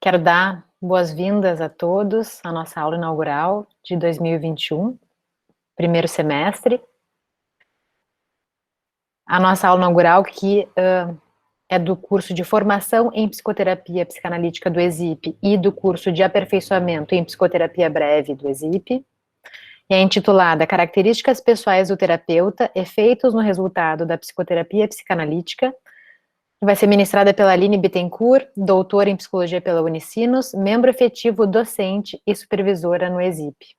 Quero dar boas-vindas a todos à nossa aula inaugural de 2021, primeiro semestre. A nossa aula inaugural que é do curso de Formação em Psicoterapia Psicanalítica do ESIP e do curso de Aperfeiçoamento em Psicoterapia Breve do ESIP. E é intitulada Características Pessoais do Terapeuta, Efeitos no Resultado da Psicoterapia Psicanalítica, que vai ser ministrada pela Aline Bittencourt, doutora em Psicologia pela Unicinos, membro efetivo docente e supervisora no ESIP.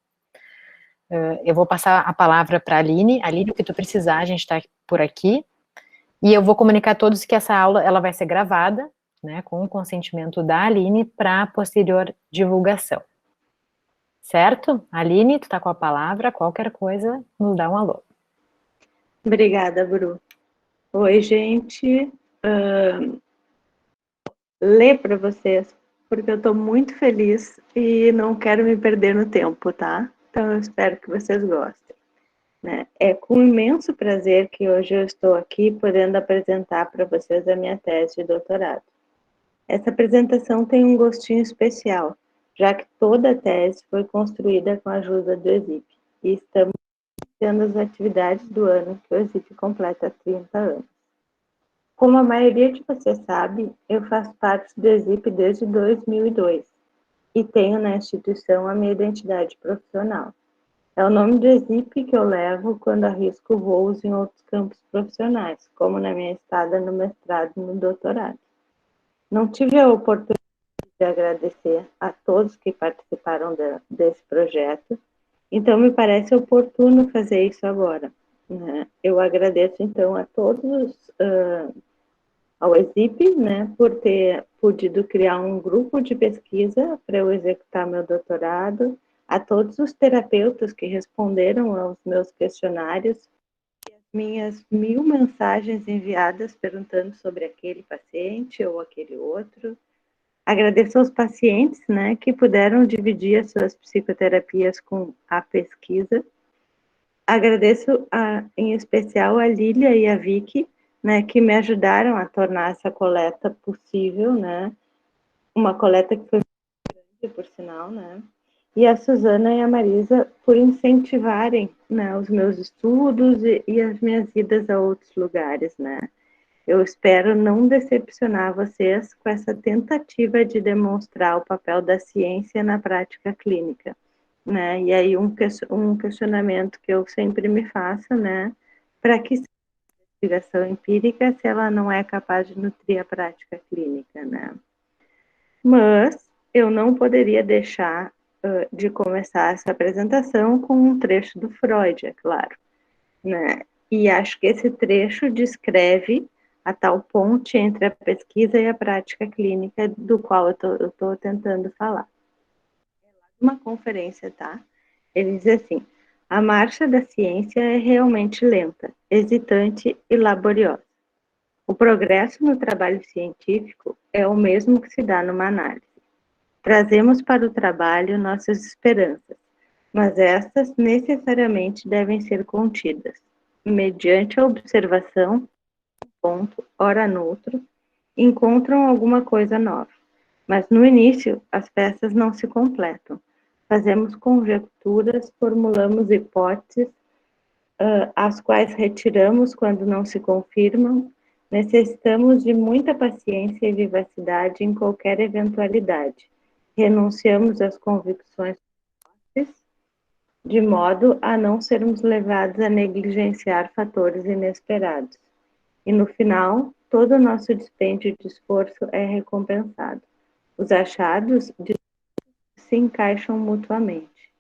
Eu vou passar a palavra para a Aline. Aline, o que tu precisar, a gente está por aqui. E eu vou comunicar a todos que essa aula ela vai ser gravada, né, com o consentimento da Aline para posterior divulgação. Certo? Aline, tu está com a palavra, qualquer coisa, nos dá um alô. Obrigada, Bru. Oi, gente. Ler para vocês, porque eu estou muito feliz e não quero me perder no tempo, tá? Então, eu espero que vocês gostem. Né? É com imenso prazer que hoje eu estou aqui podendo apresentar para vocês a minha tese de doutorado. Essa apresentação tem um gostinho especial, já que toda a tese foi construída com a ajuda do ESIP, e estamos iniciando as atividades do ano que o ESIP completa 30 anos. Como a maioria de vocês sabe, eu faço parte do ESIP desde 2002 e tenho na instituição a minha identidade profissional. É o nome do ESIP que eu levo quando arrisco voos em outros campos profissionais, como na minha estada no mestrado e no doutorado. Não tive a oportunidade de agradecer a todos que participaram desse projeto, então me parece oportuno fazer isso agora. Né? Eu agradeço, então, a todos, ao ESIP, né, por ter podido criar um grupo de pesquisa para eu executar meu doutorado, a todos os terapeutas que responderam aos meus questionários, e as minhas 1000 mensagens enviadas perguntando sobre aquele paciente ou aquele outro. Agradeço aos pacientes, né, que puderam dividir as suas psicoterapias com a pesquisa. Agradeço em especial a Lília e a Vicky, né, que me ajudaram a tornar essa coleta possível, né, uma coleta que foi muito grande, por sinal, né, e a Suzana e a Marisa por incentivarem, né, os meus estudos e as minhas idas a outros lugares, né. Eu espero não decepcionar vocês com essa tentativa de demonstrar o papel da ciência na prática clínica, né? E aí um questionamento que eu sempre me faço, né? Para que investigação empírica se ela não é capaz de nutrir a prática clínica, né? Mas eu não poderia deixar de começar essa apresentação com um trecho do Freud, é claro, né? E acho que esse trecho descreve a tal ponte entre a pesquisa e a prática clínica do qual eu estou tentando falar. Uma conferência, tá? Ele diz assim: a marcha da ciência é realmente lenta, hesitante e laboriosa. O progresso no trabalho científico é o mesmo que se dá numa análise. Trazemos para o trabalho nossas esperanças, mas estas necessariamente devem ser contidas, mediante a observação, ponto, ora noutro, encontram alguma coisa nova. Mas no início, as peças não se completam. Fazemos conjecturas, formulamos hipóteses, as quais retiramos quando não se confirmam. Necessitamos de muita paciência e vivacidade em qualquer eventualidade. Renunciamos às convicções de modo a não sermos levados a negligenciar fatores inesperados. E no final, todo o nosso dispêndio de esforço é recompensado. Os achados se encaixam mutuamente.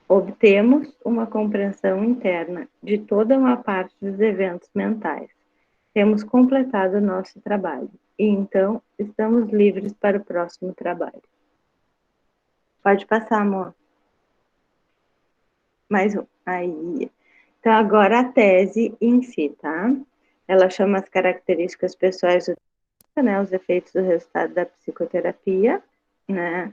Obtemos uma compreensão interna de toda uma parte dos eventos mentais. Temos completado o nosso trabalho e então estamos livres para o próximo trabalho. Pode passar, amor. Mais um. Aí. Então, agora a tese em si, tá? Ela chama as características pessoais do terapeuta, né? Os efeitos do resultado da psicoterapia, né?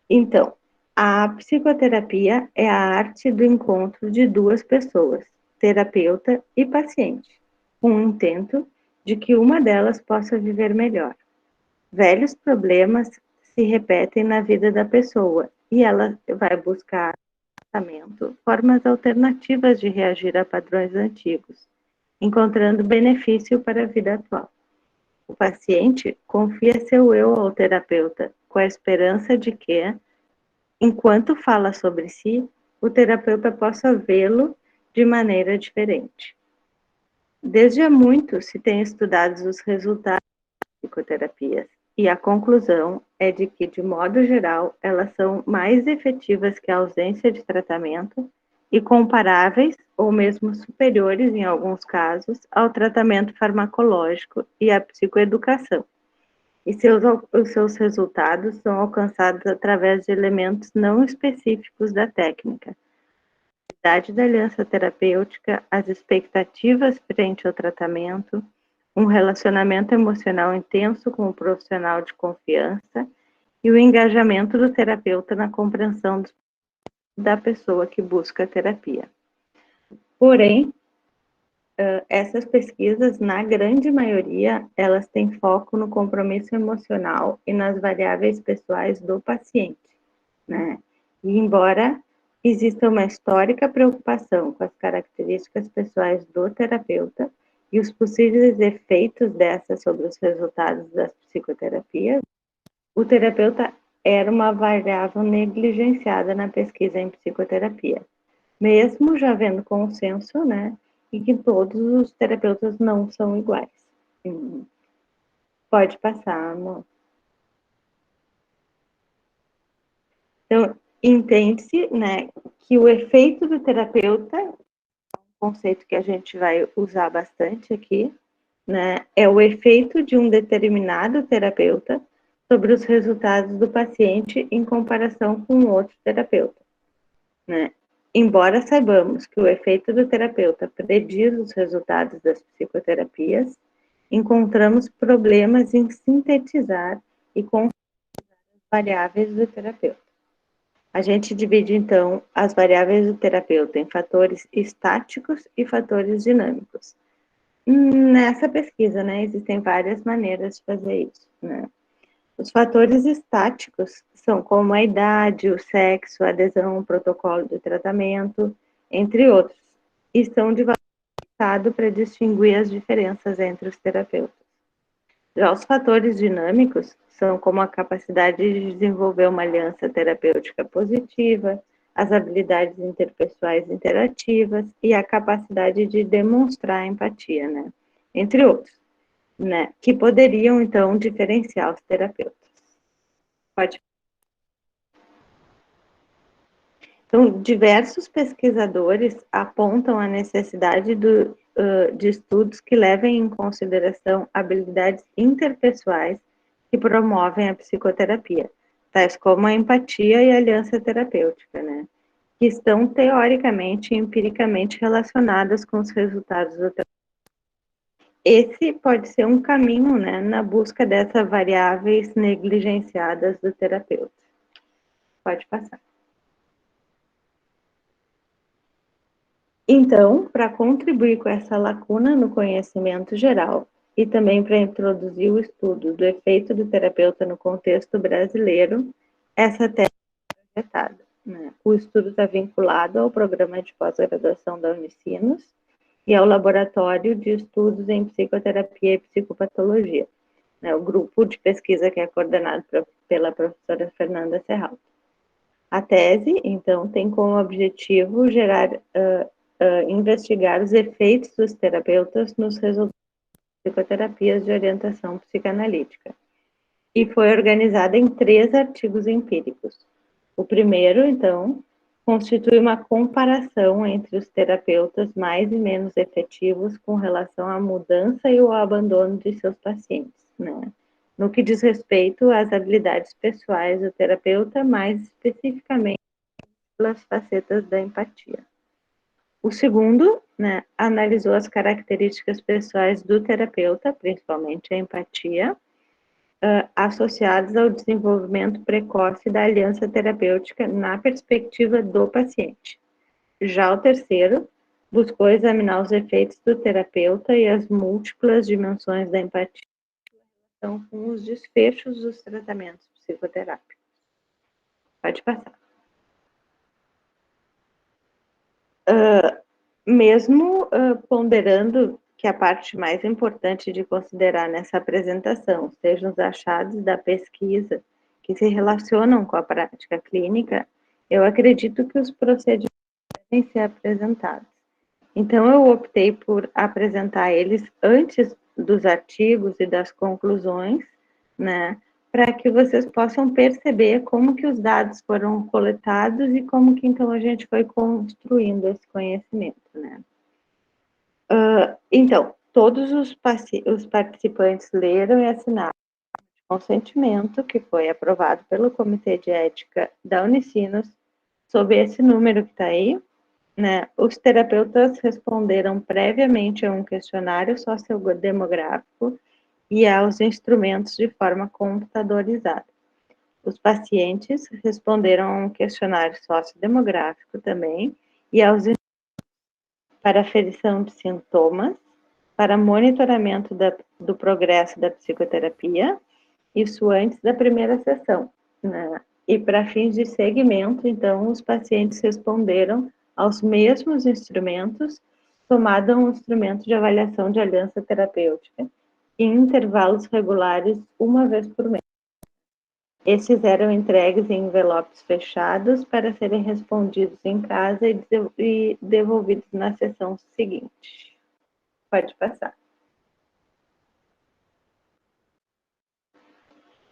Então, a psicoterapia é a arte do encontro de duas pessoas, terapeuta e paciente, com o intento de que uma delas possa viver melhor. Velhos problemas se repetem na vida da pessoa e ela vai buscar tratamento, formas alternativas de reagir a padrões antigos, encontrando benefício para a vida atual. O paciente confia seu eu ao terapeuta, com a esperança de que, enquanto fala sobre si, o terapeuta possa vê-lo de maneira diferente. Desde há muito se tem estudado os resultados das psicoterapias, e a conclusão é de que, de modo geral, elas são mais efetivas que a ausência de tratamento e comparáveis, ou mesmo superiores, em alguns casos, ao tratamento farmacológico e à psicoeducação. E os seus resultados são alcançados através de elementos não específicos da técnica. A qualidade da aliança terapêutica, as expectativas frente ao tratamento, um relacionamento emocional intenso com o profissional de confiança e o engajamento do terapeuta na compreensão da pessoa que busca a terapia. Porém, essas pesquisas, na grande maioria, elas têm foco no compromisso emocional e nas variáveis pessoais do paciente, né? E embora exista uma histórica preocupação com as características pessoais do terapeuta e os possíveis efeitos dessas sobre os resultados das psicoterapias, o terapeuta era uma variável negligenciada na pesquisa em psicoterapia, mesmo já havendo consenso, né, e que todos os terapeutas não são iguais. Pode passar, amor. Então, entende-se, né, que o efeito do terapeuta, um conceito que a gente vai usar bastante aqui, né, é o efeito de um determinado terapeuta sobre os resultados do paciente em comparação com outro terapeuta, né? Embora saibamos que o efeito do terapeuta prediz os resultados das psicoterapias, encontramos problemas em sintetizar e considerar as variáveis do terapeuta. A gente divide, então, as variáveis do terapeuta em fatores estáticos e fatores dinâmicos. Nessa pesquisa, né, existem várias maneiras de fazer isso, né? Os fatores estáticos são como a idade, o sexo, a adesão ao protocolo de tratamento, entre outros, e são de valor limitado para distinguir as diferenças entre os terapeutas. Já os fatores dinâmicos são como a capacidade de desenvolver uma aliança terapêutica positiva, as habilidades interpessoais interativas e a capacidade de demonstrar empatia, né? Entre outros, né? Que poderiam, então, diferenciar os terapeutas. Pode. Então, diversos pesquisadores apontam a necessidade de estudos que levem em consideração habilidades interpessoais que promovem a psicoterapia, tais como a empatia e a aliança terapêutica, né? Que estão teoricamente e empiricamente relacionadas com os resultados do tratamento. Esse pode ser um caminho, né, na busca dessas variáveis negligenciadas do terapeuta. Pode passar. Então, para contribuir com essa lacuna no conhecimento geral e também para introduzir o estudo do efeito do terapeuta no contexto brasileiro, essa tese é projetada, né? O estudo está vinculado ao programa de pós-graduação da Unicinos e ao Laboratório de Estudos em Psicoterapia e Psicopatologia, né? O grupo de pesquisa que é coordenado pela professora Fernanda Serralto. A tese, então, tem como objetivo investigar os efeitos dos terapeutas nos resultados de psicoterapias de orientação psicanalítica. E foi organizada em 3 artigos empíricos. O primeiro, então, constitui uma comparação entre os terapeutas mais e menos efetivos com relação à mudança e o abandono de seus pacientes, né? No que diz respeito às habilidades pessoais do terapeuta, mais especificamente pelas facetas da empatia. O segundo, né, analisou as características pessoais do terapeuta, principalmente a empatia, associadas ao desenvolvimento precoce da aliança terapêutica na perspectiva do paciente. Já o terceiro buscou examinar os efeitos do terapeuta e as múltiplas dimensões da empatia em relação com os desfechos dos tratamentos psicoterápicos. Pode passar. Mesmo ponderando que a parte mais importante de considerar nessa apresentação sejam os achados da pesquisa que se relacionam com a prática clínica, eu acredito que os procedimentos devem ser apresentados. Então, eu optei por apresentar eles antes dos artigos e das conclusões, né, para que vocês possam perceber como que os dados foram coletados e como que, então, a gente foi construindo esse conhecimento, né. Então, todos os participantes leram e assinaram o consentimento que foi aprovado pelo Comitê de Ética da Unicinos, sob esse número que está aí, né? Os terapeutas responderam previamente a um questionário sociodemográfico e aos instrumentos de forma computadorizada. Os pacientes responderam a um questionário sociodemográfico também e aos para aferição de sintomas, para monitoramento do progresso da psicoterapia, isso antes da primeira sessão, né? E para fins de segmento, então, os pacientes responderam aos mesmos instrumentos, tomado um instrumento de avaliação de aliança terapêutica, em intervalos regulares, uma vez por mês. Esses eram entregues em envelopes fechados para serem respondidos em casa e devolvidos na sessão seguinte. Pode passar.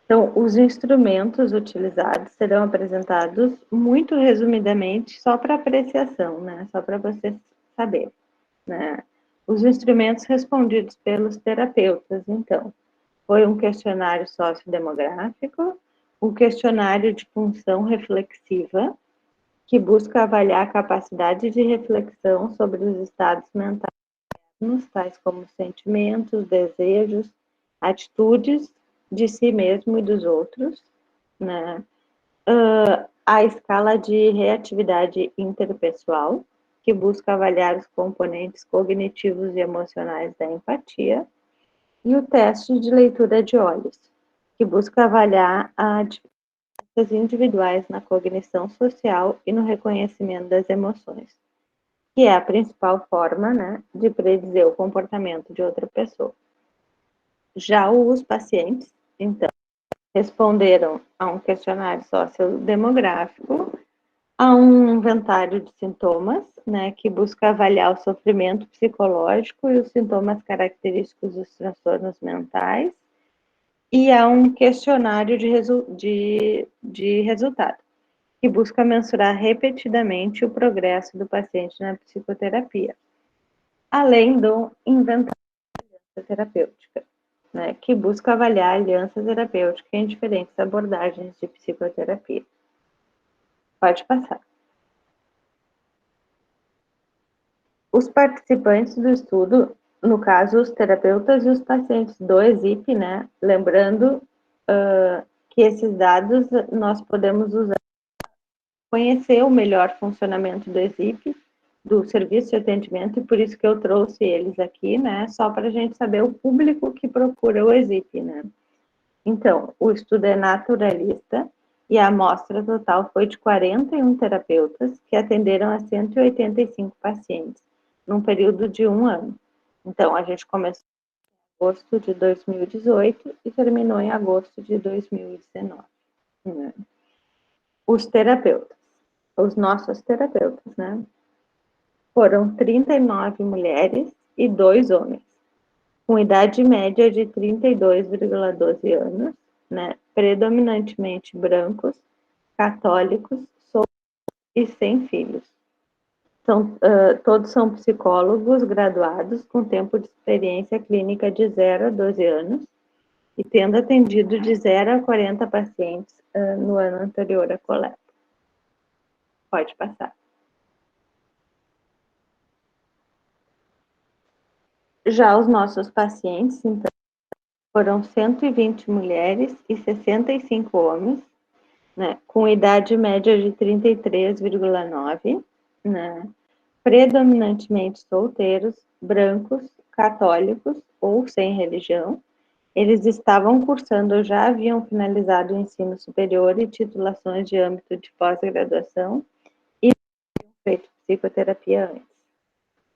Então, os instrumentos utilizados serão apresentados muito resumidamente, só para apreciação, né? Só para vocês saberem, né? Os instrumentos respondidos pelos terapeutas, então, foi um questionário sociodemográfico, um questionário de função reflexiva, que busca avaliar a capacidade de reflexão sobre os estados mentais, tais como sentimentos, desejos, atitudes de si mesmo e dos outros, né? A escala de reatividade interpessoal, que busca avaliar os componentes cognitivos e emocionais da empatia, e o teste de leitura de olhos, que busca avaliar as diferenças individuais na cognição social e no reconhecimento das emoções, que é a principal forma, né, de predizer o comportamento de outra pessoa. Já os pacientes, então, responderam a um questionário sociodemográfico, a um inventário de sintomas, né, que busca avaliar o sofrimento psicológico e os sintomas característicos dos transtornos mentais, e a um questionário de resultado, que busca mensurar repetidamente o progresso do paciente na psicoterapia, além do inventário terapêutica, né, que busca avaliar a aliança terapêutica em diferentes abordagens de psicoterapia. Pode passar. Os participantes do estudo, no caso, os terapeutas e os pacientes do ESIP, né, lembrando que esses dados nós podemos usar para conhecer o melhor funcionamento do ESIP, do serviço de atendimento, e por isso que eu trouxe eles aqui, né, só para a gente saber o público que procura o ESIP, né. Então, o estudo é naturalista e a amostra total foi de 41 terapeutas que atenderam a 185 pacientes, num período de 1 ano. Então, a gente começou em agosto de 2018 e terminou em agosto de 2019. Né? Os terapeutas, os nossos terapeutas, né? Foram 39 mulheres e 2 homens, com idade média de 32,12 anos, né, predominantemente brancos, católicos, solteiros e sem filhos. Todos são psicólogos graduados com tempo de experiência clínica de 0 a 12 anos e tendo atendido de 0 a 40 pacientes no ano anterior à coleta. Pode passar. Já os nossos pacientes, então, foram 120 mulheres e 65 homens, né, com idade média de 33,9, né, predominantemente solteiros, brancos, católicos ou sem religião, Eles estavam cursando ou já haviam finalizado o ensino superior e titulações de âmbito de pós-graduação e feito psicoterapia antes.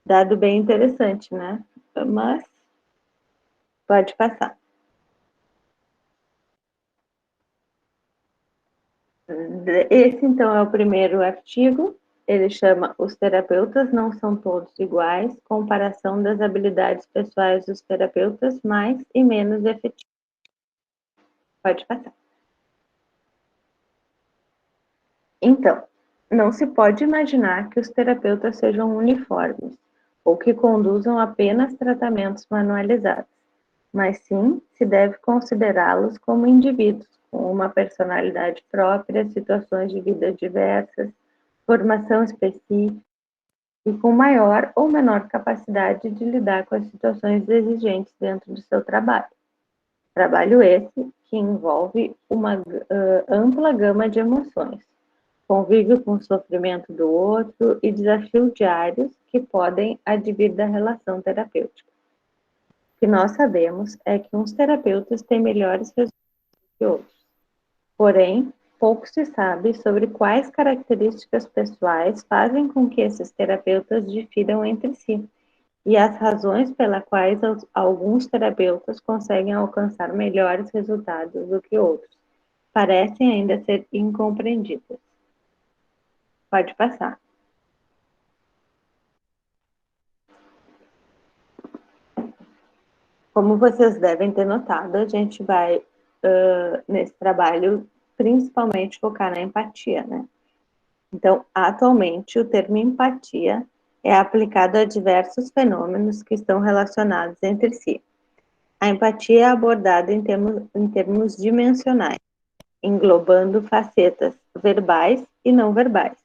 Dado bem interessante, né? Mas pode passar. Esse, então, é o primeiro artigo. Ele chama Os terapeutas não são todos iguais, comparação das habilidades pessoais dos terapeutas mais e menos efetivos. Pode passar. Então, não se pode imaginar que os terapeutas sejam uniformes ou que conduzam apenas tratamentos manualizados, mas sim se deve considerá-los como indivíduos com uma personalidade própria, situações de vida diversas, formação específica e com maior ou menor capacidade de lidar com as situações exigentes dentro do seu trabalho. Trabalho esse que envolve uma ampla gama de emoções, convívio com o sofrimento do outro e desafios diários que podem advir da relação terapêutica. O que nós sabemos é que uns terapeutas têm melhores resultados que outros. Porém, pouco se sabe sobre quais características pessoais fazem com que esses terapeutas difiram entre si e as razões pelas quais alguns terapeutas conseguem alcançar melhores resultados do que outros parecem ainda ser incompreendidas. Pode passar. Como vocês devem ter notado, a gente vai, nesse trabalho, principalmente focar na empatia, né? Então, atualmente, o termo empatia é aplicado a diversos fenômenos que estão relacionados entre si. A empatia é abordada em termos dimensionais, englobando facetas verbais e não verbais.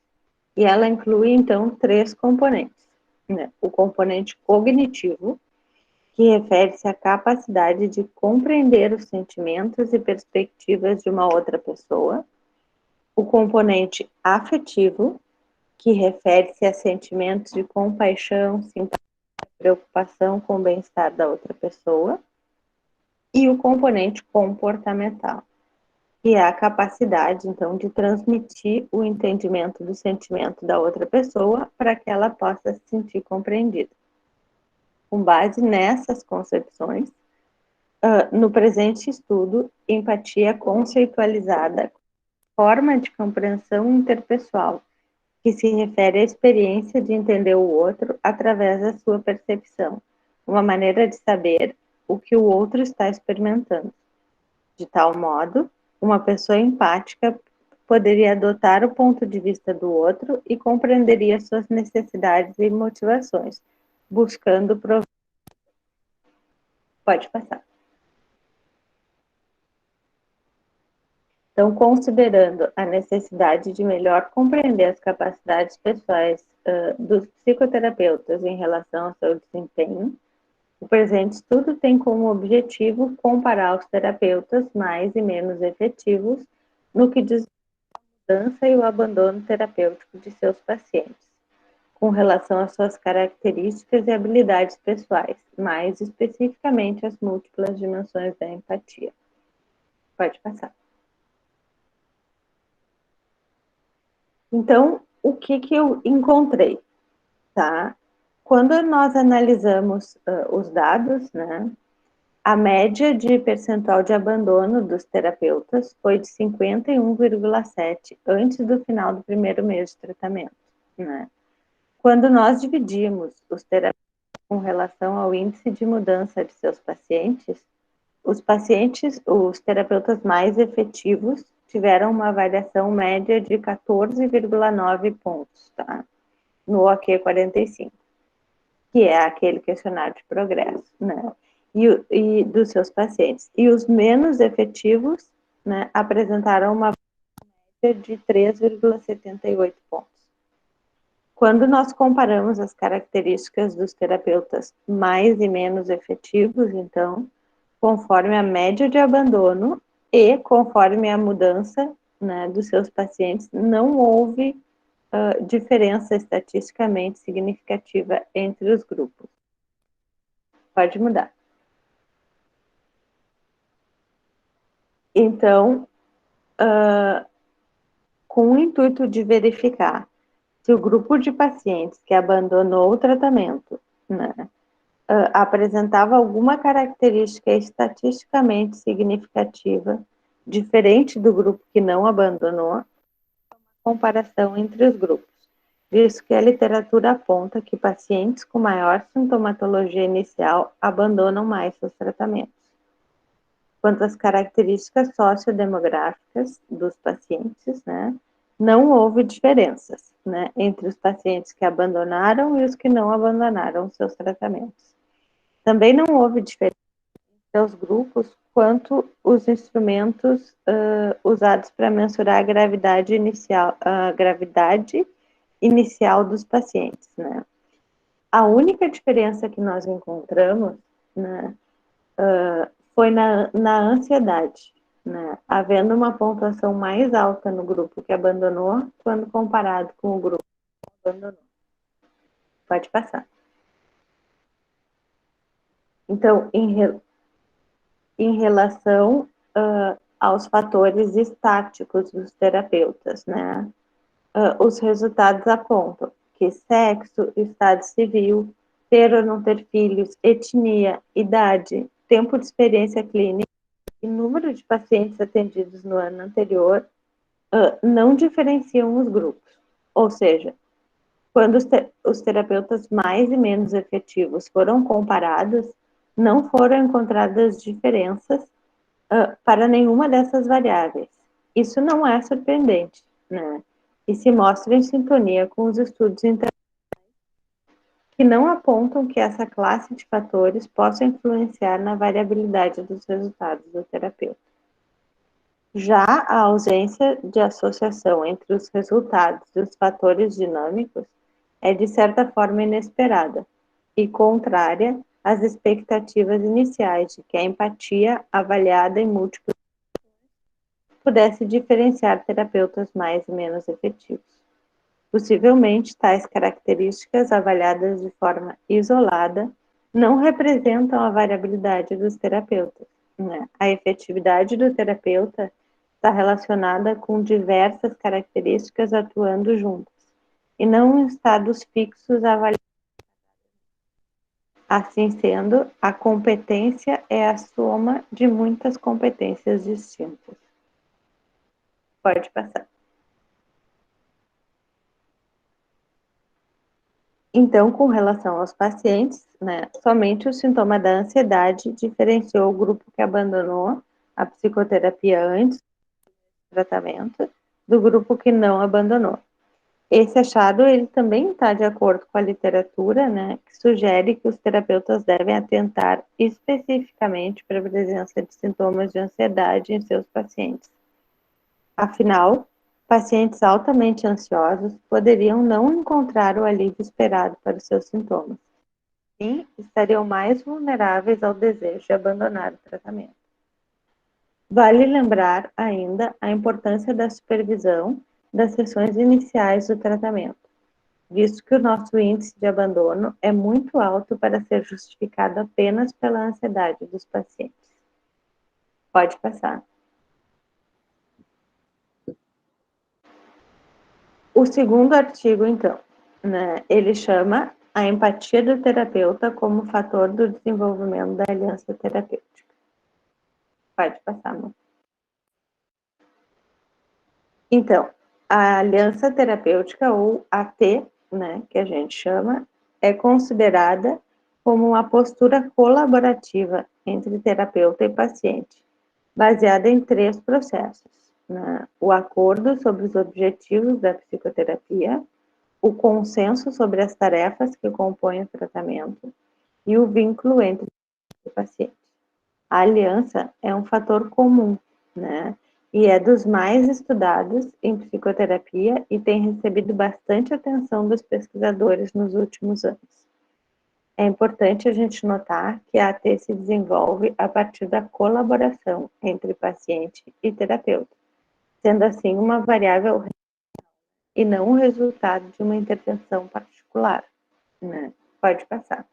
E ela inclui, então, 3 componentes, né? O componente cognitivo, que refere-se à capacidade de compreender os sentimentos e perspectivas de uma outra pessoa. O componente afetivo, que refere-se a sentimentos de compaixão, simpatia, preocupação com o bem-estar da outra pessoa. E o componente comportamental, que é a capacidade, então, de transmitir o entendimento do sentimento da outra pessoa para que ela possa se sentir compreendida. Com base nessas concepções, no presente estudo, empatia é conceitualizada como forma de compreensão interpessoal, que se refere à experiência de entender o outro através da sua percepção, uma maneira de saber o que o outro está experimentando. De tal modo, uma pessoa empática poderia adotar o ponto de vista do outro e compreenderia suas necessidades e motivações, buscando provar. Pode passar. Então, considerando a necessidade de melhor compreender as capacidades pessoais dos psicoterapeutas em relação ao seu desempenho, o presente estudo tem como objetivo comparar os terapeutas mais e menos efetivos no que diz à mudança e o abandono terapêutico de seus pacientes, com relação às suas características e habilidades pessoais, mais especificamente as múltiplas dimensões da empatia. Pode passar. Então, o que eu encontrei, tá? Quando nós analisamos os dados, né, a média de percentual de abandono dos terapeutas foi de 51,7 antes do final do primeiro mês de tratamento, né? Quando nós dividimos os terapeutas com relação ao índice de mudança de seus pacientes, os terapeutas mais efetivos tiveram uma avaliação média de 14,9 pontos, tá? No OQ45, que é aquele questionário de progresso, né? E dos seus pacientes. E os menos efetivos, né, apresentaram uma média de 3,78 pontos. Quando nós comparamos as características dos terapeutas mais e menos efetivos, então, conforme a média de abandono e conforme a mudança, né, dos seus pacientes, não houve diferença estatisticamente significativa entre os grupos. Pode mudar. Então, com o intuito de verificar se o grupo de pacientes que abandonou o tratamento, né, apresentava alguma característica estatisticamente significativa diferente do grupo que não abandonou, comparação entre os grupos, visto que a literatura aponta que pacientes com maior sintomatologia inicial abandonam mais seus tratamentos. Quanto às características sociodemográficas dos pacientes, né, não houve diferenças, né, entre os pacientes que abandonaram e os que não abandonaram seus tratamentos. Também não houve diferença entre os grupos quanto os instrumentos usados para mensurar a gravidade inicial dos pacientes, né. A única diferença que nós encontramos, né, foi na ansiedade, né, havendo uma pontuação mais alta no grupo que abandonou quando comparado com o grupo que abandonou. Pode passar. Então, em relação aos fatores estáticos dos terapeutas, né, os resultados apontam que sexo, estado civil, ter ou não ter filhos, etnia, idade, tempo de experiência clínica e número de pacientes atendidos no ano anterior não diferenciam os grupos. Ou seja, quando os terapeutas mais e menos efetivos foram comparados, não foram encontradas diferenças para nenhuma dessas variáveis. Isso não é surpreendente, né? E se mostra em sintonia com os estudos que não apontam que essa classe de fatores possa influenciar na variabilidade dos resultados do terapeuta. Já a ausência de associação entre os resultados e os fatores dinâmicos é, de certa forma, inesperada e contrária às expectativas iniciais de que a empatia, avaliada em múltiplos, pudesse diferenciar terapeutas mais e menos efetivos. Possivelmente, tais características, avaliadas de forma isolada, não representam a variabilidade dos terapeutas, né? A efetividade do terapeuta está relacionada com diversas características atuando juntas, e não em estados fixos avaliados. Assim sendo, a competência é a soma de muitas competências distintas. Pode passar. Então, com relação aos pacientes, né, somente o sintoma da ansiedade diferenciou o grupo que abandonou a psicoterapia antes do tratamento do grupo que não abandonou. Esse achado, ele também está de acordo com a literatura, né, que sugere que os terapeutas devem atentar especificamente para a presença de sintomas de ansiedade em seus pacientes. Afinal, pacientes altamente ansiosos poderiam não encontrar o alívio esperado para os seus sintomas. Sim, estariam mais vulneráveis ao desejo de abandonar o tratamento. Vale lembrar ainda a importância da supervisão das sessões iniciais do tratamento, visto que o nosso índice de abandono é muito alto para ser justificado apenas pela ansiedade dos pacientes. Pode passar. O segundo artigo, então, né, ele chama a empatia do terapeuta como fator do desenvolvimento da aliança terapêutica. Pode passar, amor. Então, a aliança terapêutica, ou AT, né, que a gente chama, é considerada como uma postura colaborativa entre terapeuta e paciente, baseada em 3 processos, né? O acordo sobre os objetivos da psicoterapia, o consenso sobre as tarefas que compõem o tratamento e o vínculo entre o paciente. A aliança é um fator comum, né? E é dos mais estudados em psicoterapia e tem recebido bastante atenção dos pesquisadores nos últimos anos. É importante a gente notar que a AT se desenvolve a partir da colaboração entre paciente e terapeuta, sendo assim uma variável e não o resultado de uma intervenção particular, né? Pode passar.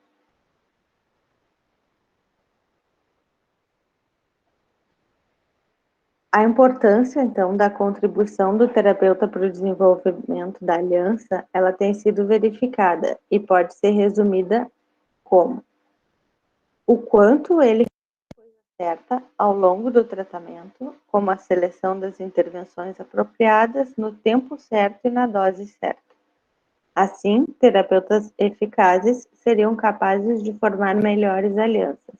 A importância, então, da contribuição do terapeuta para o desenvolvimento da aliança, ela tem sido verificada e pode ser resumida como o quanto ele certa ao longo do tratamento, como a seleção das intervenções apropriadas no tempo certo e na dose certa. Assim, terapeutas eficazes seriam capazes de formar melhores alianças,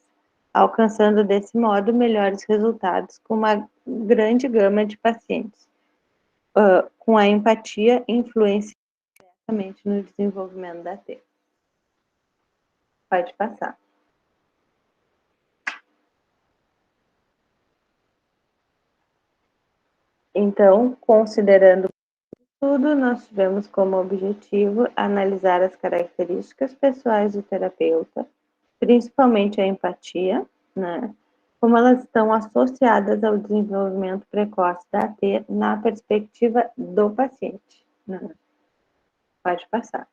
alcançando desse modo melhores resultados com uma grande gama de pacientes, com a empatia influenciando diretamente no desenvolvimento da T. Pode passar. Então, considerando tudo, nós tivemos como objetivo analisar as características pessoais do terapeuta, principalmente a empatia, né? Como elas estão associadas ao desenvolvimento precoce da AT na perspectiva do paciente, né? Pode passar.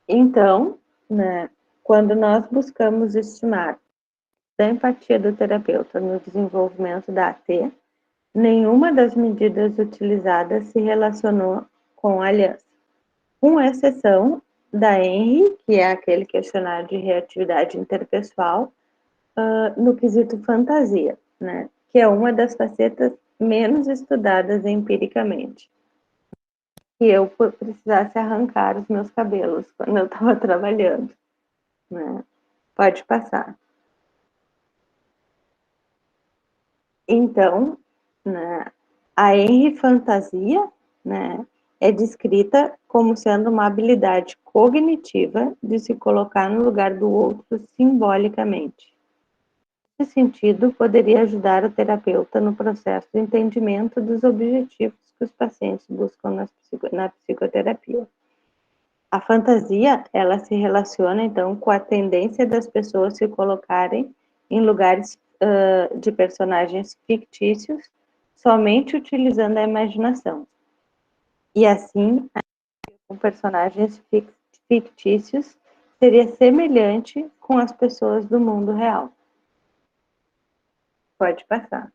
Então, né, quando nós buscamos estimar a empatia do terapeuta no desenvolvimento da AT, nenhuma das medidas utilizadas se relacionou com a aliança, com exceção da ENRI, que é aquele questionário de reatividade interpessoal, no quesito fantasia, né? Que é uma das facetas menos estudadas empiricamente. E eu precisasse arrancar os meus cabelos quando eu estava trabalhando, né? Pode passar. Então, né, a ENRI fantasia, né, é descrita como sendo uma habilidade cognitiva de se colocar no lugar do outro simbolicamente. Nesse sentido, poderia ajudar o terapeuta no processo de entendimento dos objetivos que os pacientes buscam na psicoterapia. A fantasia, ela se relaciona, então, com a tendência das pessoas se colocarem em lugares de personagens fictícios, somente utilizando a imaginação. E assim, com personagens fictícios, seria semelhante com as pessoas do mundo real. Pode passar.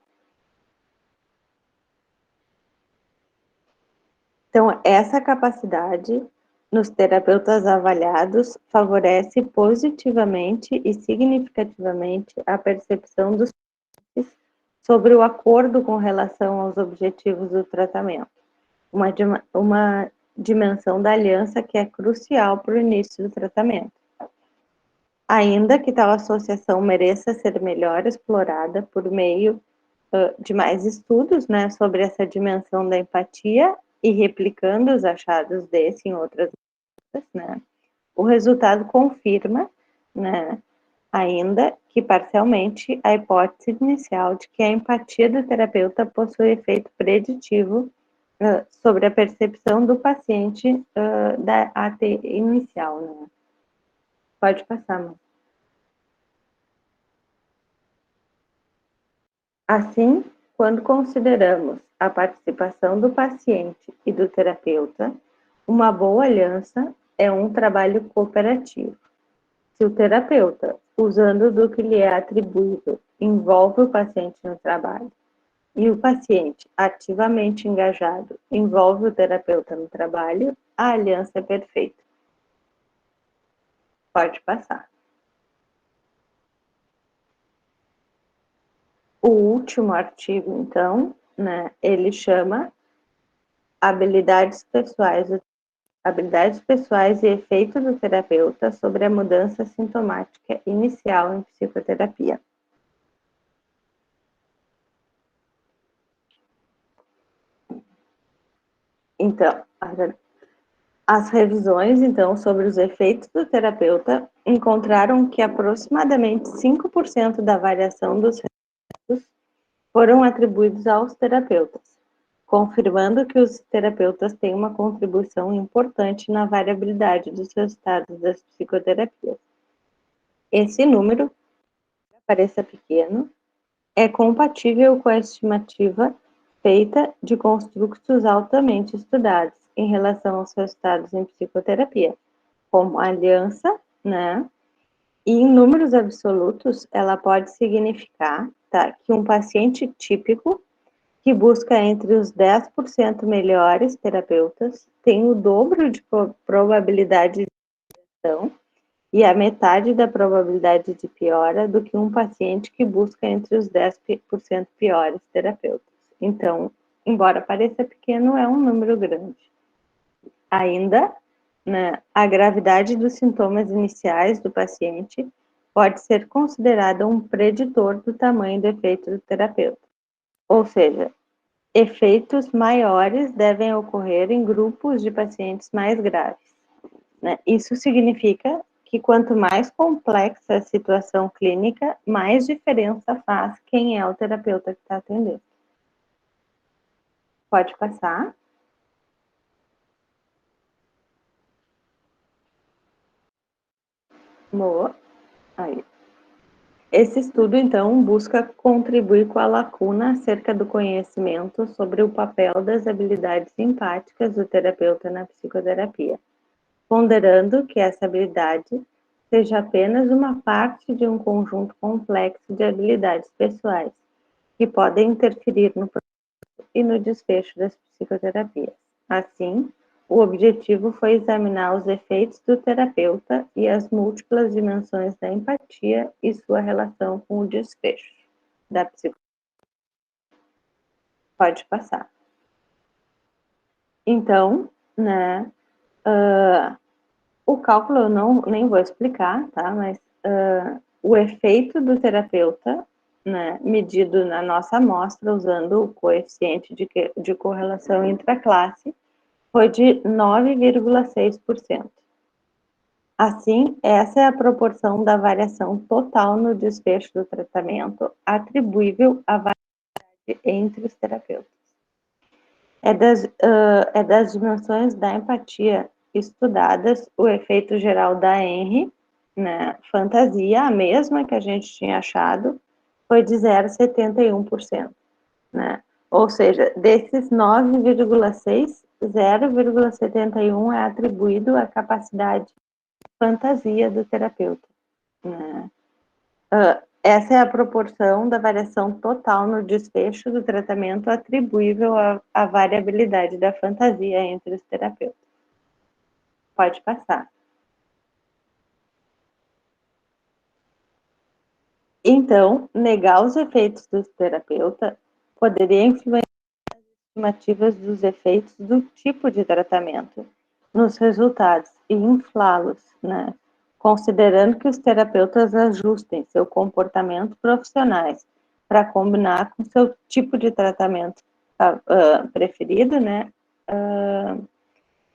Então, essa capacidade nos terapeutas avaliados favorece positivamente e significativamente a percepção dos pacientes sobre o acordo com relação aos objetivos do tratamento, uma dimensão da aliança que é crucial para o início do tratamento. Ainda que tal associação mereça ser melhor explorada por meio de mais estudos, né, sobre essa dimensão da empatia e replicando os achados desse em outras, né, o resultado confirma, né, ainda que parcialmente, a hipótese inicial de que a empatia do terapeuta possui efeito preditivo sobre a percepção do paciente da AT inicial, né? Pode passar, mãe. Assim, quando consideramos a participação do paciente e do terapeuta, uma boa aliança é um trabalho cooperativo. Se o terapeuta, usando do que lhe é atribuído, envolve o paciente no trabalho, e o paciente, ativamente engajado, envolve o terapeuta no trabalho, a aliança é perfeita. Pode passar. O último artigo, então, né, ele chama habilidades pessoais e efeitos do terapeuta sobre a mudança sintomática inicial em psicoterapia. Então, as revisões, então, sobre os efeitos do terapeuta encontraram que aproximadamente 5% da variação dos resultados foram atribuídos aos terapeutas, confirmando que os terapeutas têm uma contribuição importante na variabilidade dos resultados das psicoterapias. Esse número, pareça pequeno, é compatível com a estimativa feita de construtos altamente estudados em relação aos resultados em psicoterapia, como a aliança, né, E em números absolutos, ela pode significar, tá, que um paciente típico que busca entre os 10% melhores terapeutas tem o dobro de probabilidade de ação e a metade da probabilidade de piora do que um paciente que busca entre os 10% piores terapeutas. Então, embora pareça pequeno, é um número grande. Ainda, né, a gravidade dos sintomas iniciais do paciente pode ser considerada um preditor do tamanho do efeito do terapeuta. Ou seja, efeitos maiores devem ocorrer em grupos de pacientes mais graves, né? Isso significa que quanto mais complexa a situação clínica, mais diferença faz quem é o terapeuta que está atendendo. Pode passar. Boa. Aí. Esse estudo, então, busca contribuir com a lacuna acerca do conhecimento sobre o papel das habilidades empáticas do terapeuta na psicoterapia, ponderando que essa habilidade seja apenas uma parte de um conjunto complexo de habilidades pessoais, que podem interferir no processo e no desfecho das psicoterapias. Assim, o objetivo foi examinar os efeitos do terapeuta e as múltiplas dimensões da empatia e sua relação com o desfecho da psicoterapia. Pode passar. Então, né, o cálculo eu nem vou explicar, tá? Mas o efeito do terapeuta, né, medido na nossa amostra usando o coeficiente de correlação intraclasse, foi de 9,6%. Assim, essa é a proporção da variação total no desfecho do tratamento atribuível à variedade entre os terapeutas. É das dimensões da empatia estudadas o efeito geral da Henry, né, fantasia, a mesma que a gente tinha achado, foi de 0,71%. Né? Ou seja, desses 9,6, 0,71 é atribuído à capacidade fantasia do terapeuta. Né? Essa é a proporção da variação total no desfecho do tratamento atribuível à variabilidade da fantasia entre os terapeutas. Pode passar. Então, negar os efeitos do terapeuta poderia influenciar as estimativas dos efeitos do tipo de tratamento nos resultados e inflá-los, né? Considerando que os terapeutas ajustem seu comportamento profissionais para combinar com seu tipo de tratamento preferido, né?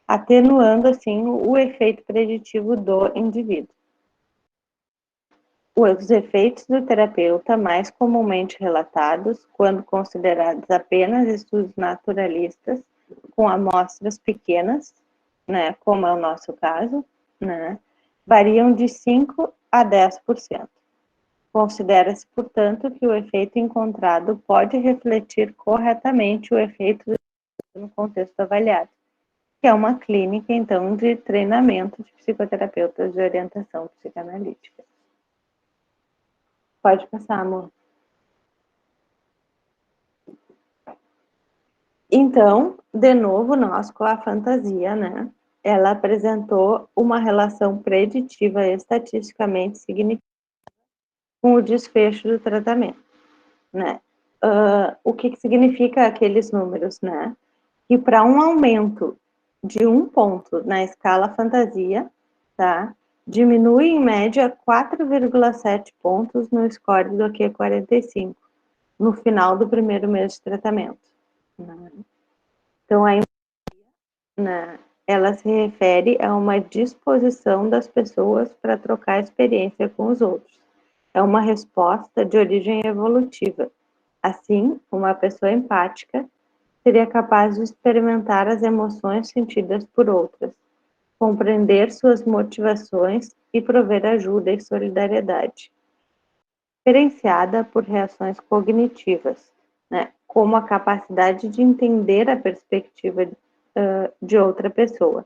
Atenuando, assim, o efeito preditivo do indivíduo. Os efeitos do terapeuta mais comumente relatados, quando considerados apenas estudos naturalistas, com amostras pequenas, né, como é o nosso caso, né, variam de 5 a 10%. Considera-se, portanto, que o efeito encontrado pode refletir corretamente o efeito no contexto avaliado, que é uma clínica, então, de treinamento de psicoterapeutas de orientação psicanalítica. Pode passar, amor. Então, de novo, nós com a fantasia, né? Ela apresentou uma relação preditiva estatisticamente significativa com o desfecho do tratamento, né? O que significa aqueles números, né? Que para um aumento de 1 ponto na escala fantasia, tá? Diminui em média 4,7 pontos no score do Q45 no final do primeiro mês de tratamento. Né? Então, a empatia, né, ela se refere a uma disposição das pessoas para trocar experiência com os outros. É uma resposta de origem evolutiva. Assim, uma pessoa empática seria capaz de experimentar as emoções sentidas por outras, compreender suas motivações e prover ajuda e solidariedade. Diferenciada por reações cognitivas, né, como a capacidade de entender a perspectiva de outra pessoa,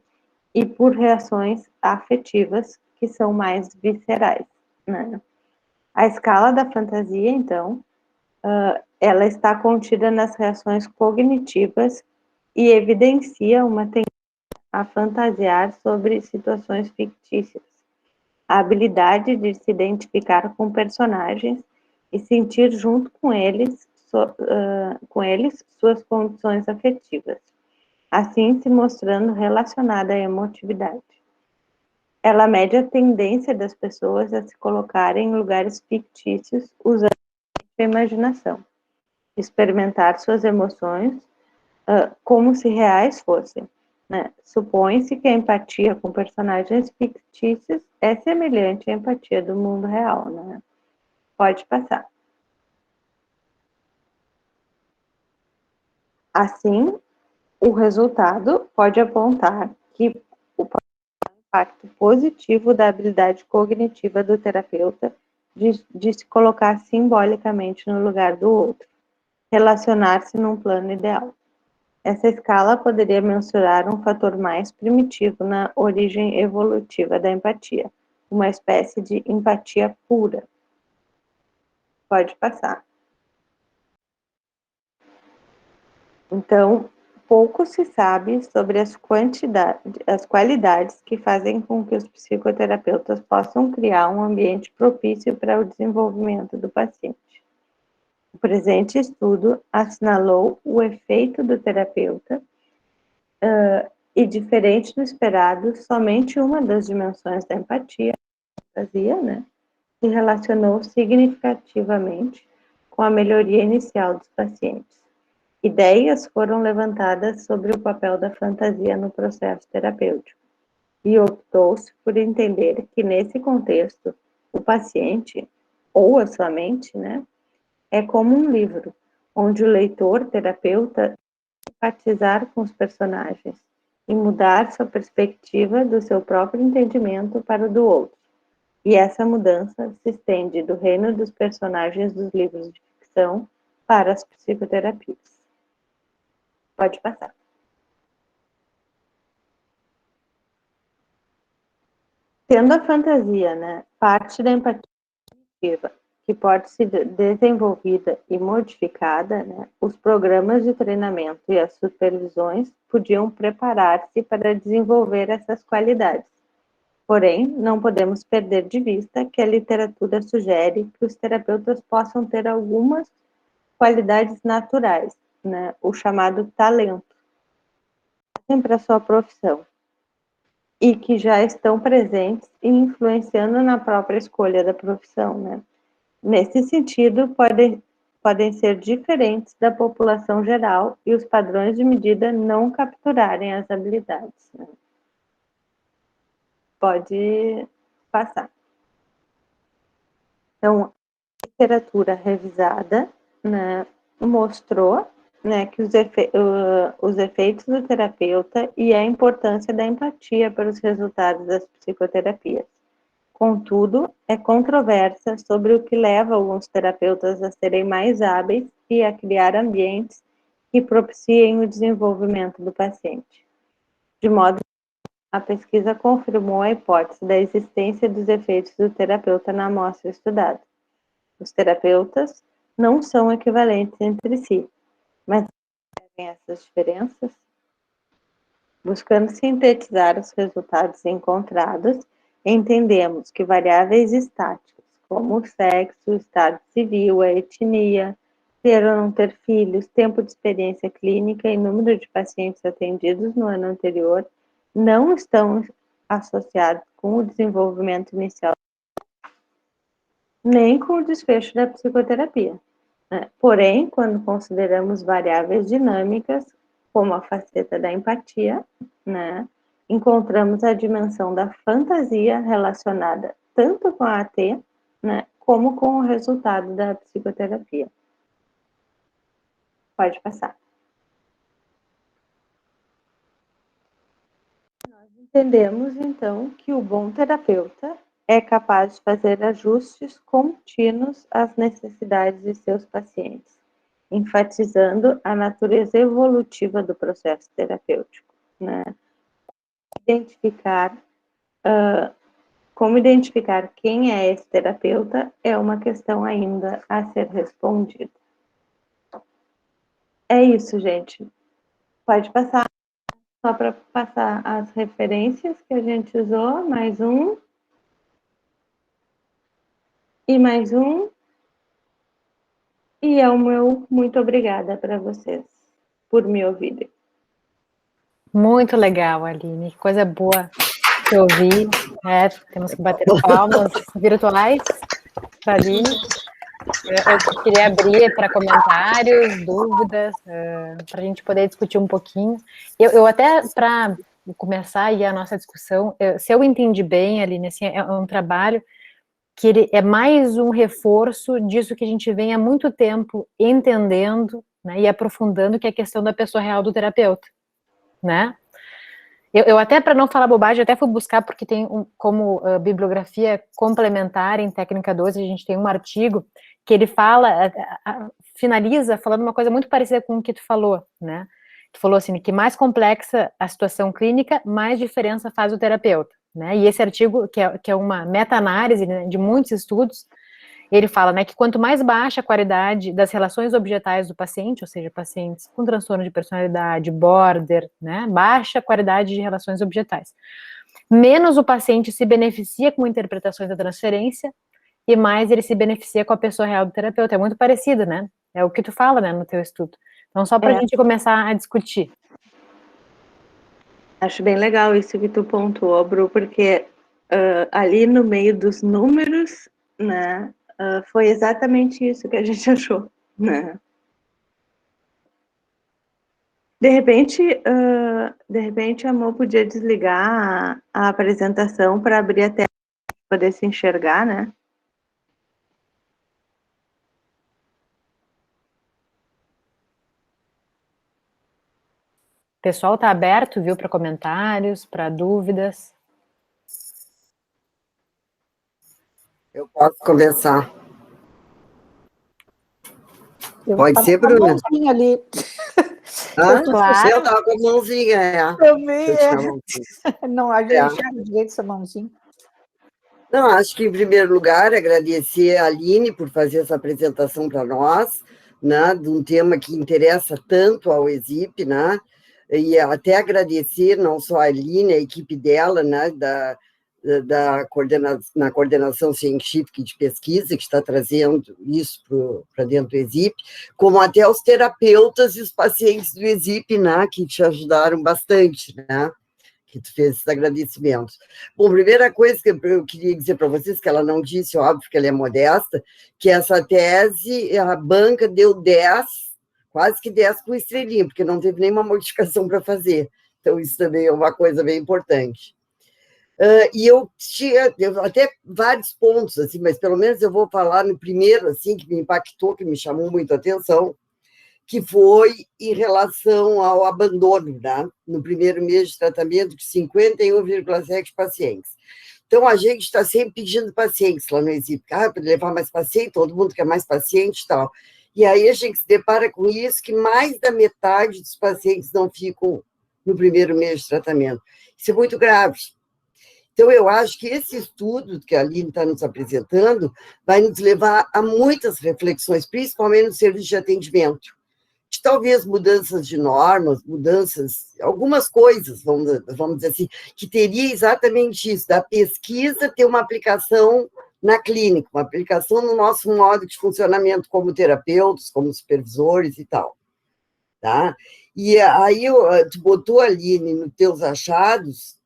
e por reações afetivas, que são mais viscerais. né? A escala da fantasia, então, ela está contida nas reações cognitivas e evidencia uma tendência a fantasiar sobre situações fictícias, a habilidade de se identificar com personagens e sentir junto com eles suas condições afetivas, assim se mostrando relacionada à emotividade. Ela mede a tendência das pessoas a se colocarem em lugares fictícios usando a imaginação, experimentar suas emoções como se reais fossem, né? Supõe-se que a empatia com personagens fictícios é semelhante à empatia do mundo real, né? Pode passar. Assim, o resultado pode apontar que o impacto positivo da habilidade cognitiva do terapeuta de se colocar simbolicamente no lugar do outro, relacionar-se num plano ideal. Essa escala poderia mensurar um fator mais primitivo na origem evolutiva da empatia, uma espécie de empatia pura. Pode passar. Então, pouco se sabe sobre as qualidades que fazem com que os psicoterapeutas possam criar um ambiente propício para o desenvolvimento do paciente. O presente estudo assinalou o efeito do terapeuta e, diferente do esperado, somente uma das dimensões da empatia, a fantasia, né, se relacionou significativamente com a melhoria inicial dos pacientes. Ideias foram levantadas sobre o papel da fantasia no processo terapêutico e optou-se por entender que, nesse contexto, o paciente, ou a sua mente, né, é como um livro, onde o leitor-terapeuta empatizar com os personagens e mudar sua perspectiva do seu próprio entendimento para o do outro. E essa mudança se estende do reino dos personagens dos livros de ficção para as psicoterapias. Pode passar. Tendo a fantasia, né, parte da empatia que pode ser desenvolvida e modificada, né, os programas de treinamento e as supervisões podiam preparar-se para desenvolver essas qualidades. Porém, não podemos perder de vista que a literatura sugere que os terapeutas possam ter algumas qualidades naturais, né, o chamado talento, para a sua profissão, e que já estão presentes e influenciando na própria escolha da profissão, né? Nesse sentido, podem ser diferentes da população geral e os padrões de medida não capturarem as habilidades, né? Pode passar. Então, a literatura revisada, né, mostrou, né, que os efeitos do terapeuta e a importância da empatia para os resultados das psicoterapias. Contudo, é controversa sobre o que leva alguns terapeutas a serem mais hábeis e a criar ambientes que propiciem o desenvolvimento do paciente. De modo que a pesquisa confirmou a hipótese da existência dos efeitos do terapeuta na amostra estudada. Os terapeutas não são equivalentes entre si, mas têm essas diferenças. Buscando sintetizar os resultados encontrados, entendemos que variáveis estáticas, como o sexo, o estado civil, a etnia, ter ou não ter filhos, tempo de experiência clínica e número de pacientes atendidos no ano anterior, não estão associados com o desenvolvimento inicial, nem com o desfecho da psicoterapia. Porém, quando consideramos variáveis dinâmicas, como a faceta da empatia, né, encontramos a dimensão da fantasia relacionada tanto com a AT, né, como com o resultado da psicoterapia. Pode passar. Nós entendemos, então, que o bom terapeuta é capaz de fazer ajustes contínuos às necessidades de seus pacientes, enfatizando a natureza evolutiva do processo terapêutico, né? Identificar como identificar quem é esse terapeuta é uma questão ainda a ser respondida. É isso, gente. Pode passar, só para passar as referências que a gente usou, mais um. E mais um. E é o meu muito obrigada para vocês por me ouvirem. Muito legal, Aline. Que coisa boa te ouvir. Temos que bater palmas virtuais para a Aline. Eu queria abrir para comentários, dúvidas, para a gente poder discutir um pouquinho. Eu até, para começar aí a nossa discussão, se eu entendi bem, Aline, assim, é um trabalho que ele é mais um reforço disso que a gente vem há muito tempo entendendo, né, e aprofundando, que é a questão da pessoa real do terapeuta, né? Eu até, para não falar bobagem, até fui buscar, porque tem como bibliografia complementar em Técnica 12, a gente tem um artigo que ele fala, finaliza falando uma coisa muito parecida com o que tu falou, né? Tu falou assim, que mais complexa a situação clínica, mais diferença faz o terapeuta, né? E esse artigo, que é uma meta-análise, né, de muitos estudos, ele fala, né, que quanto mais baixa a qualidade das relações objetais do paciente, ou seja, pacientes com transtorno de personalidade, border, né, baixa qualidade de relações objetais, menos o paciente se beneficia com interpretações da transferência e mais ele se beneficia com a pessoa real do terapeuta. É muito parecido, né? É o que tu fala, né, no teu estudo. Então, só para a gente começar a discutir. Acho bem legal isso que tu pontuou, Bru, porque ali no meio dos números, né, foi exatamente isso que a gente achou, né? De repente, a Mo podia desligar a apresentação para abrir a tela, para poder se enxergar, né? O pessoal está aberto, viu, para comentários, para dúvidas. Eu posso começar. Pode ser, Bruna? Mãozinha ali. Claro. Eu estava com a mãozinha, Também Não, a gente enxerga direito essa mãozinha. Não, acho que, em primeiro lugar, agradecer a Aline por fazer essa apresentação para nós, né, de um tema que interessa tanto ao ESIP, né, e até agradecer não só a Aline, a equipe dela, né, na coordenação científica e de pesquisa, que está trazendo isso para dentro do ESIP, como até os terapeutas e os pacientes do ESIP, né, que te ajudaram bastante, né, que tu fez esses agradecimentos. Bom, primeira coisa que eu queria dizer para vocês, que ela não disse, óbvio que ela é modesta, que essa tese, a banca deu 10, quase que 10 com estrelinha, porque não teve nenhuma modificação para fazer. Então, isso também é uma coisa bem importante. E eu tinha até vários pontos, assim, mas pelo menos eu vou falar no primeiro, assim, que me impactou, que me chamou muito a atenção, que foi em relação ao abandono, né? No primeiro mês de tratamento, de 51,7 pacientes. Então, a gente está sempre pedindo pacientes lá no ESIP, para levar mais paciente, todo mundo quer mais paciente e tal. E aí a gente se depara com isso, que mais da metade dos pacientes não ficam no primeiro mês de tratamento. Isso é muito grave. Então, eu acho que esse estudo que a Aline está nos apresentando vai nos levar a muitas reflexões, principalmente no serviço de atendimento, de talvez mudanças de normas, algumas coisas, vamos dizer assim, que teria exatamente isso, da pesquisa ter uma aplicação na clínica, uma aplicação no nosso modo de funcionamento como terapeutas, como supervisores e tal. Tá? E aí, tu botou, Aline, nos teus achados,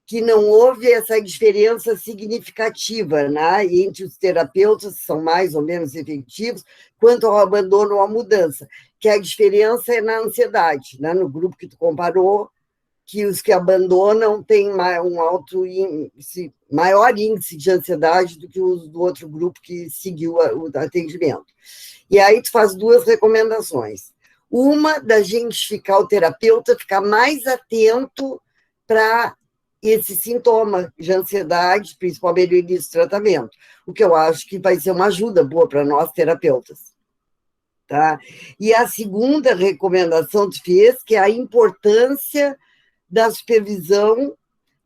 que não houve essa diferença significativa, né, entre os terapeutas, que são mais ou menos efetivos, quanto ao abandono ou à mudança, que a diferença é na ansiedade, né, no grupo que tu comparou, que os que abandonam têm um maior índice de ansiedade do que os do outro grupo que seguiu o atendimento. E aí tu faz duas recomendações. Uma, da gente o terapeuta ficar mais atento para esse sintoma de ansiedade, principalmente no início do tratamento, o que eu acho que vai ser uma ajuda boa para nós, terapeutas. Tá? E a segunda recomendação que fez, que é a importância da supervisão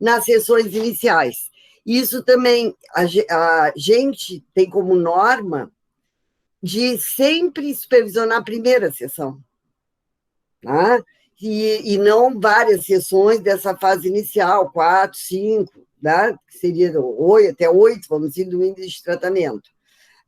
nas sessões iniciais. Isso também, a gente tem como norma de sempre supervisionar a primeira sessão, tá? E não várias sessões dessa fase inicial, 4, 5, tá? Que seria 8, até 8, vamos dizer, do índice de tratamento,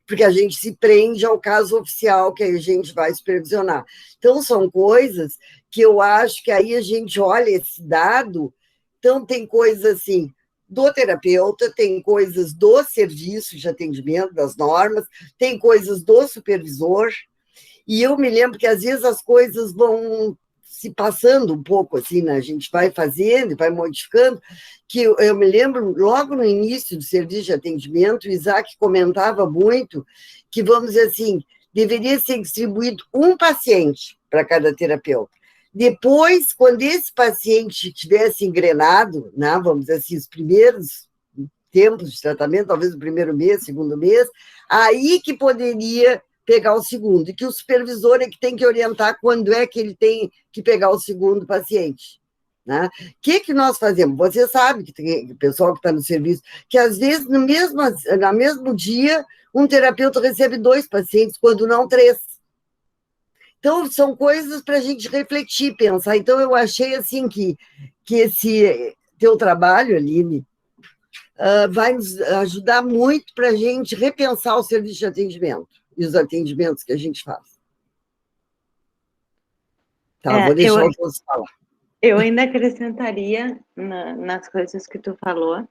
porque a gente se prende ao caso oficial que aí a gente vai supervisionar. Então, são coisas que eu acho que aí a gente olha esse dado, então tem coisas assim, do terapeuta, tem coisas do serviço de atendimento, das normas, tem coisas do supervisor, e eu me lembro que às vezes as coisas vão se passando um pouco assim, né? A gente vai fazendo e vai modificando, que eu me lembro, logo no início do serviço de atendimento, o Isaac comentava muito que, vamos dizer assim, deveria ser distribuído um paciente para cada terapeuta. Depois, quando esse paciente tivesse engrenado, né, vamos dizer assim, os primeiros tempos de tratamento, talvez o primeiro mês, segundo mês, aí que poderia pegar o segundo, e que o supervisor é que tem que orientar quando é que ele tem que pegar o segundo paciente. Né? O que nós fazemos? Você sabe, que tem o pessoal que está no serviço, que às vezes no mesmo dia um terapeuta recebe 2 pacientes, quando não 3. Então, são coisas para a gente refletir, pensar. Então, eu achei assim que esse teu trabalho, Aline, vai nos ajudar muito para a gente repensar o serviço de atendimento e os atendimentos que a gente faz. Tá, vou deixar o José falar. Eu ainda acrescentaria nas coisas que tu falou